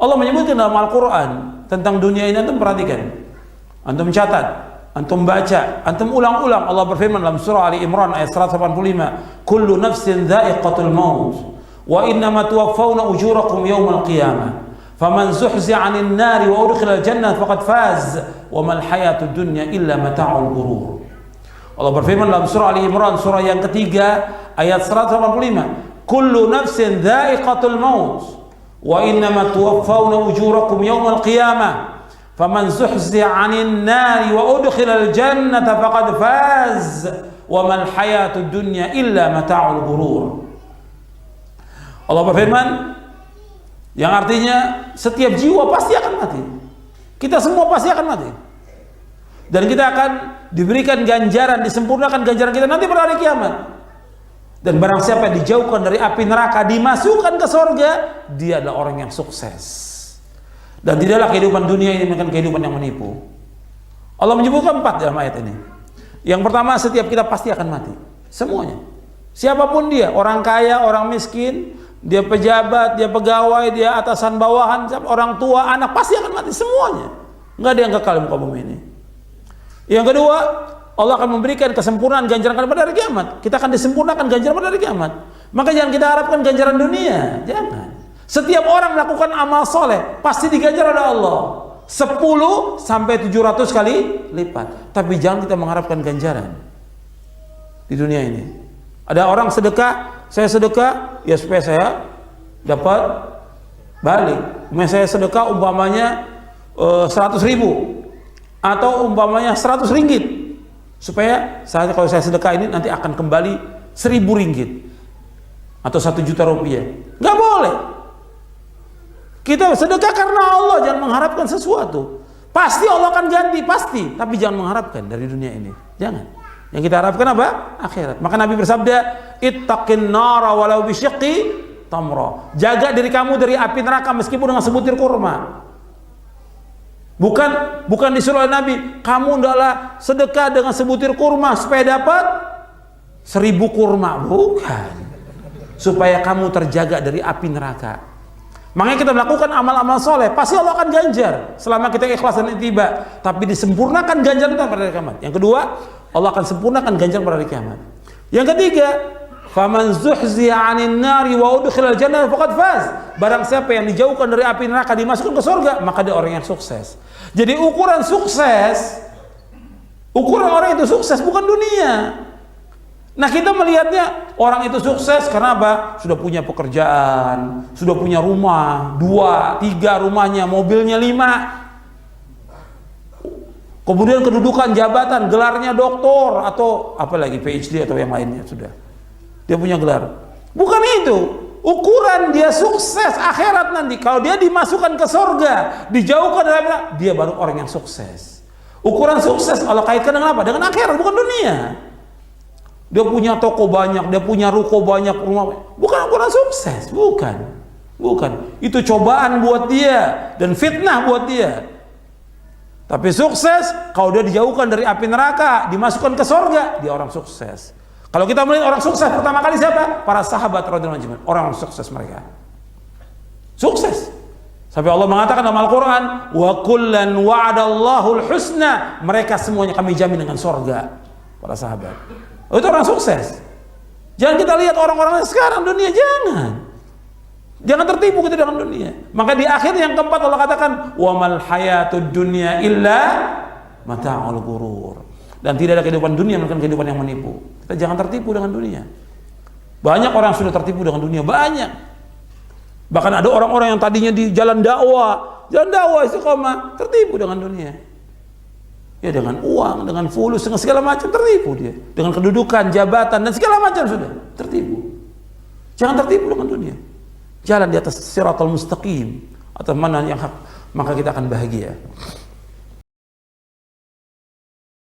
Allah menyebutkan dalam Al-Quran tentang dunia ini, antum perhatikan, antum catat, antum baca, antum ulang-ulang. Allah berfirman dalam surah Ali Imran ayat 185, kullu nafsin dha'iqatul maut wa innama tuwaffawna ujurakum yawmal qiyamah faman zuhzi'a 'anil nari wa udkhilal jannah faqad faz wa mal hayatud dunya illa mata'ul ghurur. Allah berfirman dalam surah Ali Imran surah yang ketiga ayat 185, kullu nafsin dha'iqatul maut wa innama tuwaffawna ujurakum yawmal qiyamah faman zuhzi'a 'anil nari wa udkhilal jannata faqad faz wa mal hayatud dunya illa mata'ul ghurur. Allah berfirman yang artinya setiap jiwa pasti akan mati. Kita semua pasti akan mati. Dan kita akan diberikan ganjaran, disempurnakan ganjaran kita nanti pada hari kiamat. Dan barang siapa yang dijauhkan dari api neraka, dimasukkan ke surga, dia adalah orang yang sukses. Dan tidaklah kehidupan dunia ini melainkan kehidupan yang menipu. Allah menyebutkan 4 dalam ayat ini. Yang pertama, setiap kita pasti akan mati. Semuanya. Siapapun dia, orang kaya, orang miskin, dia pejabat, dia pegawai, dia atasan bawahan, orang tua, anak, pasti akan mati semuanya. Enggak ada yang kekal di muka bumi ini. Yang kedua, Allah akan memberikan kesempurnaan ganjaran pada hari kiamat. Kita akan disempurnakan ganjaran pada hari kiamat. Maka jangan kita harapkan ganjaran dunia. Jangan. Setiap orang melakukan amal soleh pasti diganjar oleh Allah 10 sampai 700 kali lipat. Tapi jangan kita mengharapkan ganjaran di dunia ini. Ada orang sedekah, saya sedekah ya supaya saya dapat balik. Saya sedekah umpamanya 100.000 atau umpamanya 100 ringgit. Supaya kalau saya sedekah ini nanti akan kembali 1.000 ringgit atau 1 juta rupiah. Nggak boleh. Kita sedekah karena Allah, jangan mengharapkan sesuatu. Pasti Allah akan ganti, pasti. Tapi jangan mengharapkan dari dunia ini. Jangan. Yang kita harapkan apa? Akhirat. Maka Nabi bersabda, ittaqin nara walau bisyiqqi tamra. Jaga diri kamu dari api neraka meskipun dengan sebutir kurma. Bukan disuruh oleh Nabi, kamu hendaklah sedekah dengan sebutir kurma supaya dapat 1000 kurma. Bukan. Supaya kamu terjaga dari api neraka. Makanya kita melakukan amal-amal soleh, pasti Allah akan ganjar selama kita ikhlas dan ittiba. Tapi disempurnakan ganjaran pada hari kiamat. Yang kedua, Allah akan sempurnakan ganjaran pada hari kiamat. Yang ketiga, faman zuhzi'a 'anil nari wa udkhilal jannah faqad faz. Barang siapa yang dijauhkan dari api neraka, dimasukkan ke surga, maka dia orang yang sukses. Jadi ukuran sukses, ukuran orang itu sukses bukan dunia. Nah, kita melihatnya orang itu sukses karena apa? Sudah punya pekerjaan, sudah punya rumah 2, 3 rumahnya, mobilnya 5. Kemudian kedudukan jabatan, gelarnya doktor atau apalagi PhD atau yang lainnya sudah. Dia punya gelar. Bukan itu. Ukuran dia sukses akhirat nanti. Kalau dia dimasukkan ke surga, dijauhkan dari neraka, dia baru orang yang sukses. Ukuran sukses Allah kaitkan dengan apa? Dengan akhirat, bukan dunia. Dia punya toko banyak, dia punya ruko banyak, rumah. Bukan ukuran sukses, bukan. Bukan. Itu cobaan buat dia dan fitnah buat dia. Tapi sukses kalau dia dijauhkan dari api neraka, dimasukkan ke surga, dia orang sukses. Kalau kita melihat orang sukses pertama kali siapa? Para sahabat radhiyallahu anhum. Orang sukses mereka. Sukses. Sampai Allah mengatakan dalam Al-Qur'an, "Wa kullan wa'adallahu al-husna." Mereka semuanya kami jamin dengan surga. Para sahabat. Itu orang sukses. Jangan kita lihat orang-orang sekarang dunia, jangan. Jangan tertipu kita dengan dunia. Maka di akhir yang keempat Allah katakan, "Wa mal hayatud dunya illa mata'ul ghurur." Dan tidak ada kehidupan dunia melainkan kehidupan yang menipu. Kita jangan tertipu dengan dunia. Banyak orang sudah tertipu dengan dunia, banyak. Bahkan ada orang-orang yang tadinya di jalan dakwah istiqomah, tertipu dengan dunia. Ya dengan uang, dengan fulus, dengan segala macam tertipu dia. Dengan kedudukan, jabatan dan segala macam sudah tertipu. Jangan tertipu dengan dunia. Jalan di atas siratal mustaqim atau mana yang hak, maka kita akan bahagia.